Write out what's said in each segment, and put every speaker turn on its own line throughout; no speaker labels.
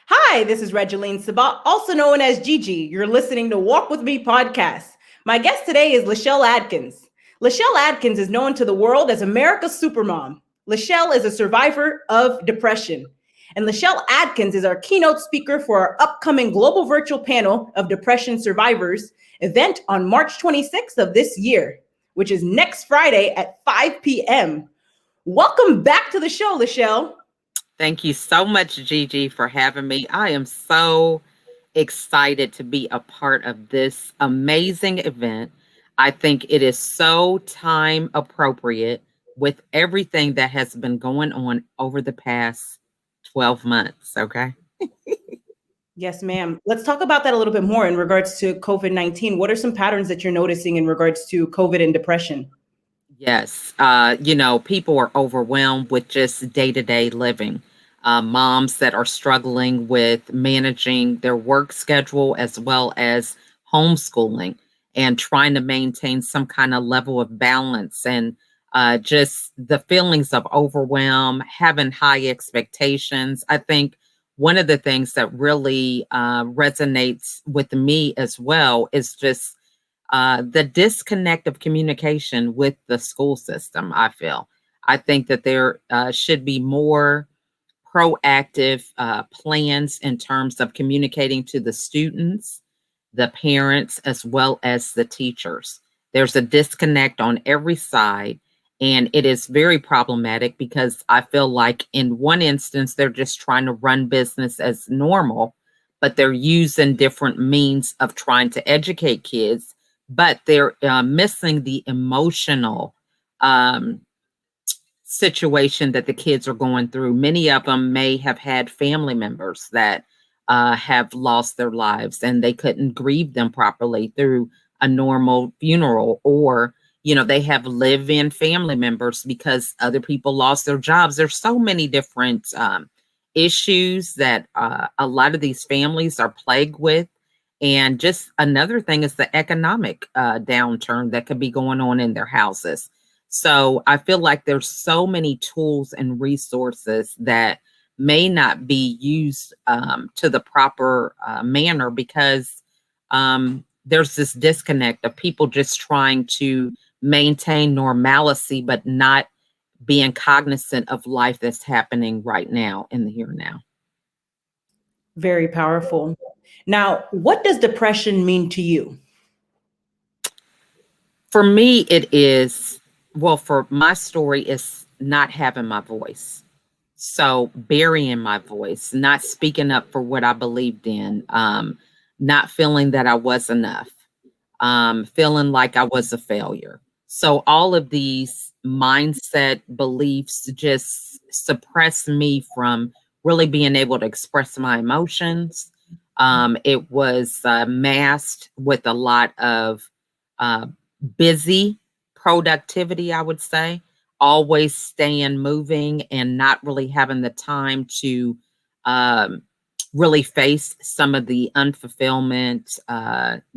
Hi, this is Regeline Sabat, also known as Gigi. You're listening to Walk With Me podcast. My guest today is Lachelle Adkins. Lachelle Adkins is known to the world as America's Supermom. Lachelle is a survivor of depression. And Lachelle Adkins is our keynote speaker for our upcoming global virtual panel of depression survivors event on March 26th of this year, which is next Friday at 5 p.m. Welcome back to the show, Lachelle.
Thank you so much, Gigi, for having me. I am so excited to be a part of this amazing event. I think it is so time appropriate with everything that has been going on over the past 12 months. Okay.
Yes, ma'am. Let's talk about that a little bit more in regards to COVID-19. What are some patterns that you're noticing in regards to COVID and depression?
Yes. People are overwhelmed with just day to day living. Moms that are struggling with managing their work schedule as well as homeschooling and trying to maintain some kind of level of balance and just the feelings of overwhelm, having high expectations. I think one of the things that really resonates with me as well is just the disconnect of communication with the school system. I think that there should be more proactive plans in terms of communicating to the students, the parents, as well as the teachers. There's a disconnect on every side, and it is very problematic because I feel like in one instance, they're just trying to run business as normal, but they're using different means of trying to educate kids, but they're missing the emotional situation that the kids are going through. Many of them may have had family members that have lost their lives and they couldn't grieve them properly through a normal funeral, or they have live-in family members because other people lost their jobs. There's so many different issues that a lot of these families are plagued with. And just another thing is the economic downturn that could be going on in their houses. So I feel like there's so many tools and resources that may not be used to the proper manner because there's this disconnect of people just trying to maintain normalcy, but not being cognizant of life that's happening right now in the here and now.
Very powerful. Now, what does depression mean to you?
For me, it is, well, for my story, is not having my voice. So burying my voice, not speaking up for what I believed in, not feeling that I was enough, feeling like I was a failure. So all of these mindset beliefs just suppress me from really being able to express my emotions. It was masked with a lot of uh, busy productivity, I would say, always staying moving and not really having the time to um, really face some of the unfulfillment,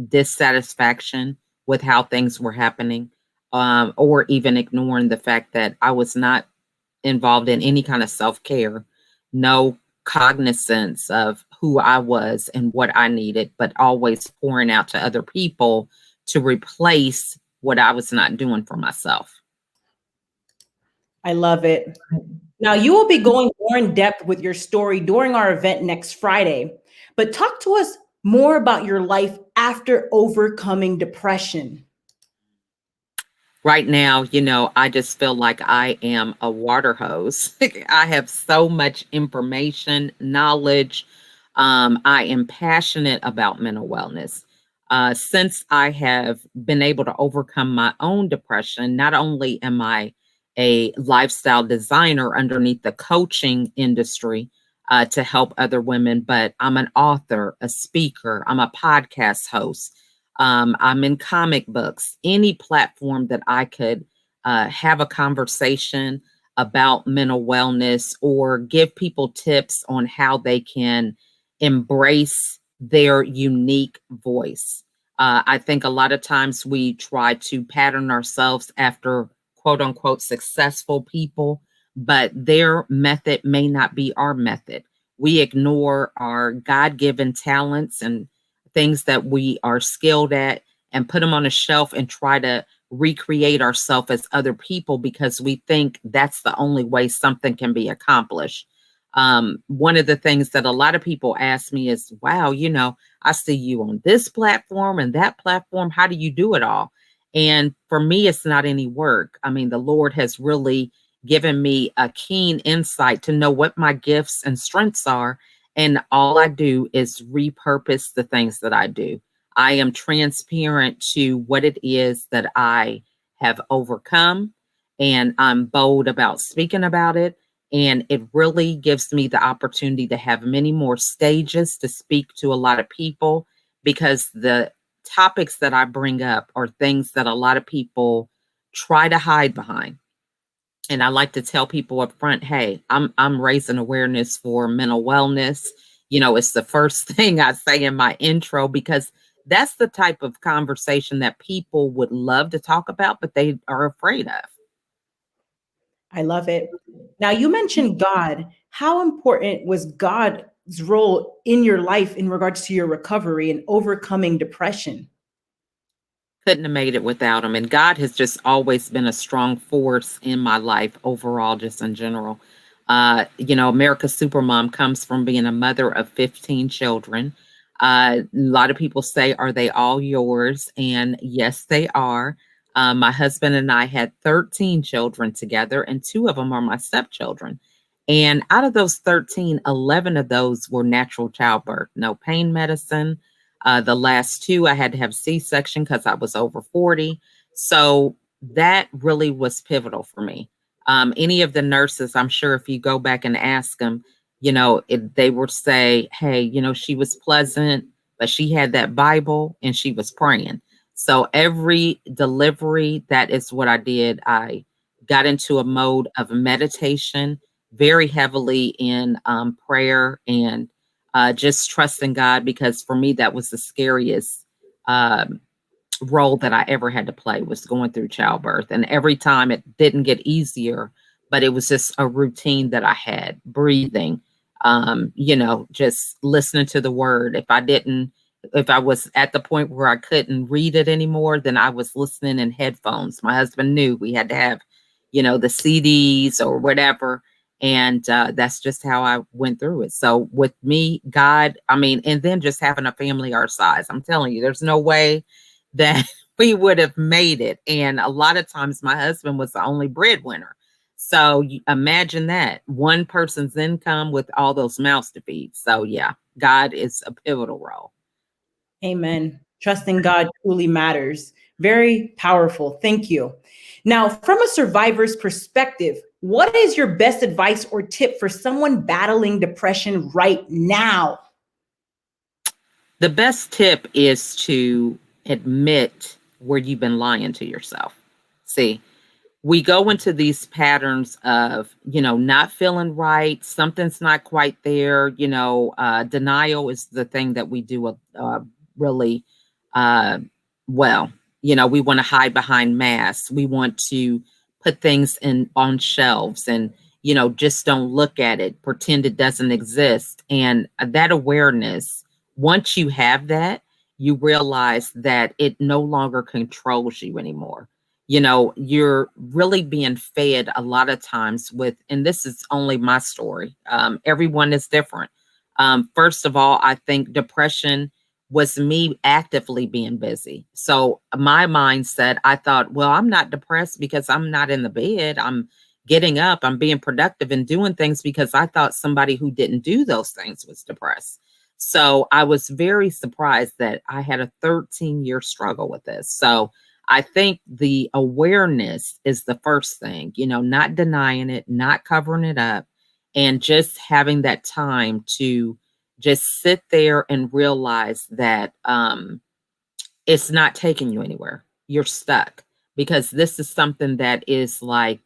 dissatisfaction with how things were happening, or even ignoring the fact that I was not involved in any kind of self care, no cognizance of who I was and what I needed, but always pouring out to other people to replace what I was not doing for myself.
I love it. Now, you will be going more in depth with your story during our event next Friday, but talk to us more about your life after overcoming depression.
Right now, I just feel like I am a water hose. I have so much information, knowledge. I am passionate about mental wellness. Since I have been able to overcome my own depression, not only am I a lifestyle designer underneath the coaching industry to help other women, but I'm an author, a speaker, I'm a podcast host. I'm in comic books, any platform that I could have a conversation about mental wellness or give people tips on how they can embrace their unique voice. I think a lot of times we try to pattern ourselves after quote unquote successful people, but their method may not be our method. we ignore our God-given talents and things that we are skilled at and put them on a shelf and try to recreate ourselves as other people because we think that's the only way something can be accomplished. One of the things that a lot of people ask me is, wow, I see you on this platform and that platform. How do you do it all? And for me, it's not any work. I mean, the Lord has really given me a keen insight to know what my gifts and strengths are. And all I do is repurpose the things that I do. I am transparent to what it is that I have overcome, and I'm bold about speaking about it. And it really gives me the opportunity to have many more stages to speak to a lot of people because the topics that I bring up are things that a lot of people try to hide behind. And I like to tell people up front, hey, I'm raising awareness for mental wellness. It's the first thing I say in my intro because that's the type of conversation that people would love to talk about, but they are afraid of.
I love it. Now, you mentioned God. How important was God's role in your life in regards to your recovery and overcoming depression?
Couldn't have made it without him. And God has just always been a strong force in my life overall, just in general. America's Supermom comes from being a mother of 15 children. A lot of people say, are they all yours? And yes, they are. My husband and I had 13 children together, and 2 of them are my stepchildren. And out of those 13, 11 of those were natural childbirth, no pain medicine. The last 2, I had to have C-section because I was over 40. So that really was pivotal for me. Any of the nurses, I'm sure if you go back and ask them, they would say, hey, she was pleasant, but she had that Bible and she was praying. So every delivery, that is what I did. I got into a mode of meditation, very heavily in prayer and just trusting God, because for me, that was the scariest role that I ever had to play, was going through childbirth. And every time it didn't get easier, but it was just a routine that I had, breathing, just listening to the word. If I was at the point where I couldn't read it anymore, then I was listening in headphones. My husband knew we had to have, the CDs or whatever. And that's just how I went through it. So with me, God, and then just having a family our size, I'm telling you, there's no way that we would have made it. And a lot of times my husband was the only breadwinner. So imagine that, one person's income with all those mouths to feed. So yeah, God is a pivotal role.
Amen. Trusting God truly matters. Very powerful. Thank you. Now, from a survivor's perspective, what is your best advice or tip for someone battling depression right now?
The best tip is to admit where you've been lying to yourself. See, we go into these patterns of, not feeling right. Something's not quite there. Denial is the thing that we do really well. We want to hide behind masks. We want to put things on shelves and, just don't look at it, pretend it doesn't exist. And that awareness, once you have that, you realize that it no longer controls you anymore. You're really being fed a lot of times with, and this is only my story. Everyone is different. First of all, I think depression was me actively being busy. So my mindset, I thought, well, I'm not depressed because I'm not in the bed. I'm getting up, I'm being productive and doing things, because I thought somebody who didn't do those things was depressed. So I was very surprised that I had a 13-year struggle with this. So I think the awareness is the first thing, not denying it, not covering it up, and just having that time to just sit there and realize that it's not taking you anywhere. You're stuck, because this is something that is like,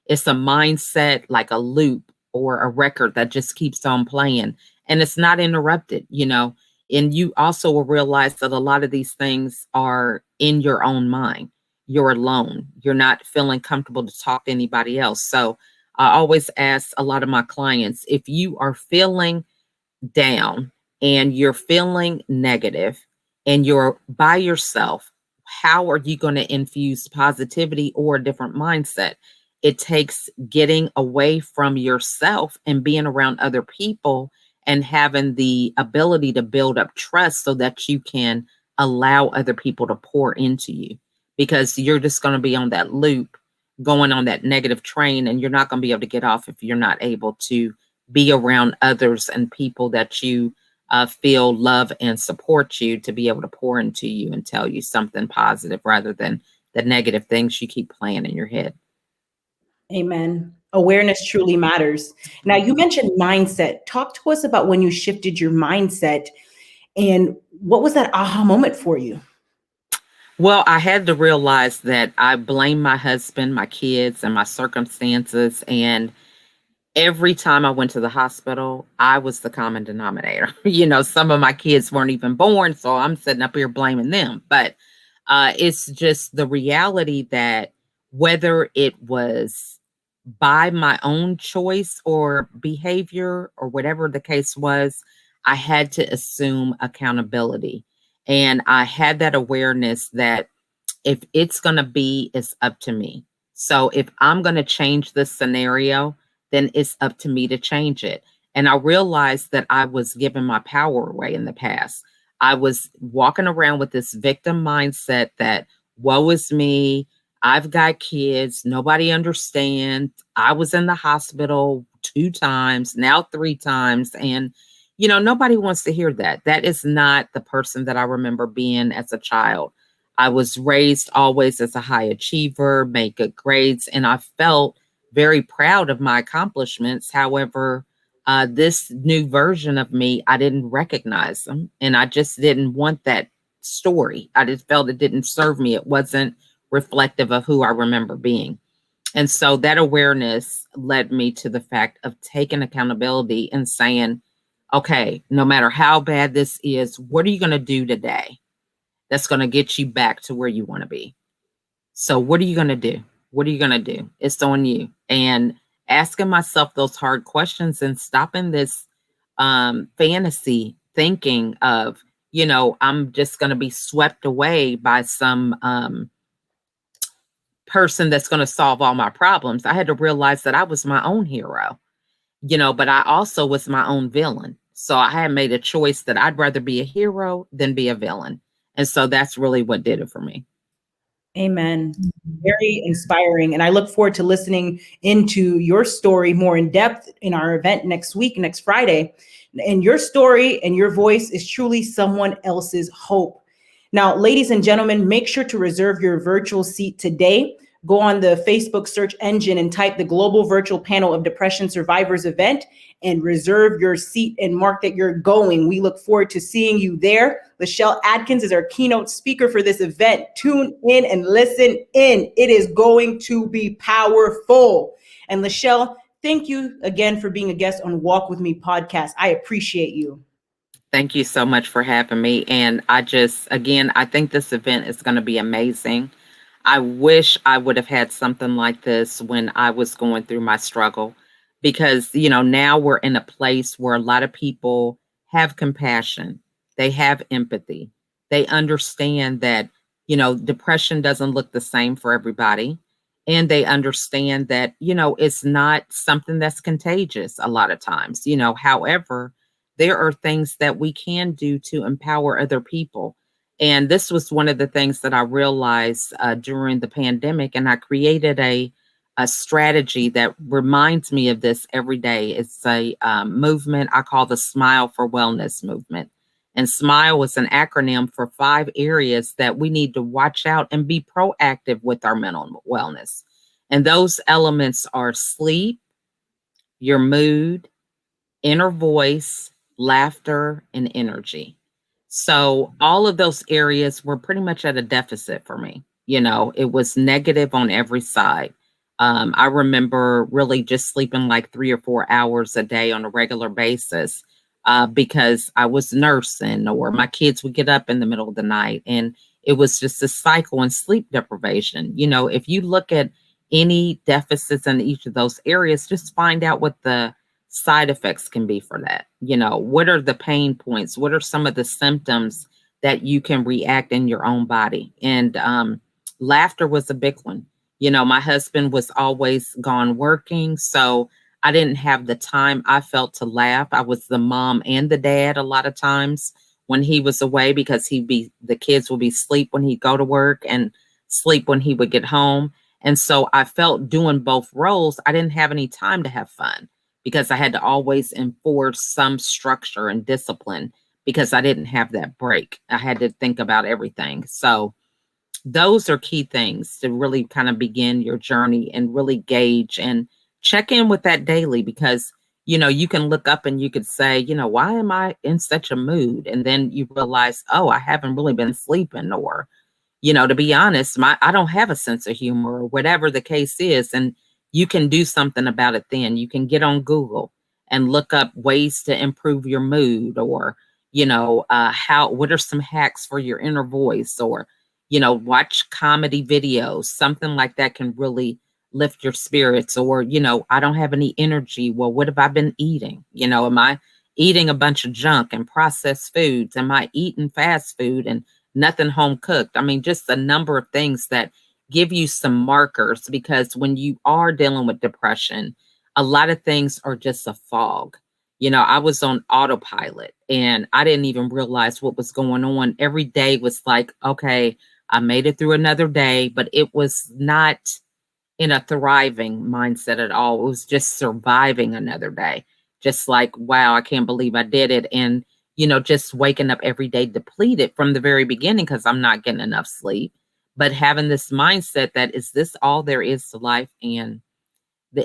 it's a mindset, like a loop or a record that just keeps on playing, and it's not interrupted, and you also will realize that a lot of these things are in your own mind. You're alone. You're not feeling comfortable to talk to anybody else. So I always ask a lot of my clients, if you are feeling down and you're feeling negative and you're by yourself, how are you going to infuse positivity or a different mindset? It takes getting away from yourself and being around other people and having the ability to build up trust so that you can allow other people to pour into you, because you're just going to be on that loop, going on that negative train, and you're not going to be able to get off if you're not able to be around others and people that you feel love and support you, to be able to pour into you and tell you something positive rather than the negative things you keep playing in your head.
Amen. Awareness truly matters. Now, you mentioned mindset. Talk to us about when you shifted your mindset and what was that aha moment for you?
Well, I had to realize that I blame my husband, my kids, and my circumstances. And every time I went to the hospital, I was the common denominator. Some of my kids weren't even born, so I'm sitting up here blaming them. But it's just the reality that whether it was by my own choice or behavior or whatever the case was, I had to assume accountability. And I had that awareness that if it's going to be, it's up to me. So if I'm going to change this scenario, then it's up to me to change it. And I realized that I was giving my power away in the past. I was walking around with this victim mindset that woe is me. I've got kids. Nobody understands. I was in the hospital 2 times, now 3 times. And, nobody wants to hear that. That is not the person that I remember being as a child. I was raised always as a high achiever, made good grades, and I felt very proud of my accomplishments. However, this new version of me, I didn't recognize them, and I just didn't want that story. I just felt it didn't serve me. It wasn't reflective of who I remember being. And so that awareness led me to the fact of taking accountability and saying, okay, no matter how bad this is, what are you going to do today that's going to get you back to where you want to be? So what are you going to do? What are you going to do? It's on you. And asking myself those hard questions and stopping this fantasy thinking of, I'm just going to be swept away by some person that's going to solve all my problems. I had to realize that I was my own hero, but I also was my own villain. So I had made a choice that I'd rather be a hero than be a villain. And so that's really what did it for me.
Amen. Very inspiring. And I look forward to listening into your story more in depth in our event next week, next Friday. And your story and your voice is truly someone else's hope. Now, ladies and gentlemen, make sure to reserve your virtual seat today. Go on the Facebook search engine and type the Global Virtual Panel of Depression Survivors event and reserve your seat and mark that you're going. We look forward to seeing you there. Lachelle Adkins is our keynote speaker for this event. Tune in and listen in. It is going to be powerful. And Lachelle, thank you again for being a guest on Walk With Me podcast. I appreciate you.
Thank you so much for having me. And I think this event is going to be amazing. I wish I would have had something like this when I was going through my struggle, because, now we're in a place where a lot of people have compassion. They have empathy. They understand that, depression doesn't look the same for everybody. And they understand that, it's not something that's contagious a lot of times. However, there are things that we can do to empower other people. And this was one of the things that I realized during the pandemic. And I created a strategy that reminds me of this every day. It's a movement I call the Smile for Wellness movement. And SMILE is an acronym for 5 areas that we need to watch out and be proactive with our mental wellness. And those elements are sleep, your mood, inner voice, laughter, and energy. So all of those areas were pretty much at a deficit for me. It was negative on every side. I remember really just sleeping like 3 or 4 hours a day on a regular basis because I was nursing, or my kids would get up in the middle of the night. And it was just a cycle and sleep deprivation. If you look at any deficits in each of those areas, just find out what the side effects can be for that. What are the pain points? What are some of the symptoms that you can react in your own body? And laughter was a big one. My husband was always gone working, so I didn't have the time, I felt, to laugh. I was the mom and the dad a lot of times when he was away, because the kids would be asleep when he'd go to work and sleep when he would get home. And so I felt, doing both roles, I didn't have any time to have fun, because I had to always enforce some structure and discipline, because I didn't have that break. I had to think about everything. So those are key things to really kind of begin your journey and really gauge and check in with that daily, because you can look up and you could say, why am I in such a mood? And then you realize, oh, I haven't really been sleeping, or to be honest, I don't have a sense of humor, or whatever the case is. And you can do something about it then. You can get on Google and look up ways to improve your mood, or, what are some hacks for your inner voice, or, watch comedy videos. Something like that can really lift your spirits. Or, I don't have any energy. Well, what have I been eating? Am I eating a bunch of junk and processed foods? Am I eating fast food and nothing home cooked? I mean, just a number of things that give you some markers, because when you are dealing with depression, a lot of things are just a fog. I was on autopilot and I didn't even realize what was going on. Every day was like, okay, I made it through another day, but it was not in a thriving mindset at all. It was just surviving another day. Just like, wow, I can't believe I did it. And, just waking up every day depleted from the very beginning, because I'm not getting enough sleep, but having this mindset that, is this all there is to life? And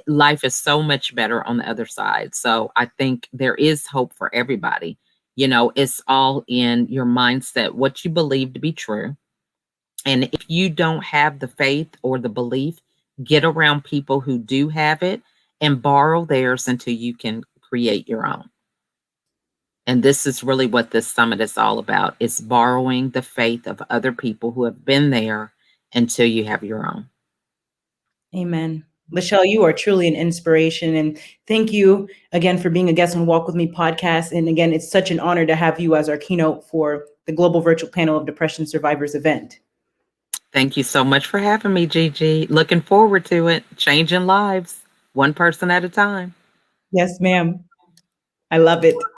life is so much better on the other side. So I think there is hope for everybody. It's all in your mindset, what you believe to be true. And if you don't have the faith or the belief, get around people who do have it and borrow theirs until you can create your own. And this is really what this summit is all about, is borrowing the faith of other people who have been there until you have your own.
Amen. Lachelle, you are truly an inspiration. And thank you again for being a guest on Walk With Me podcast. And again, it's such an honor to have you as our keynote for the Global Virtual Panel of Depression Survivors event.
Thank you so much for having me, Gigi. Looking forward to it. Changing lives, one person at a time.
Yes, ma'am. I love it.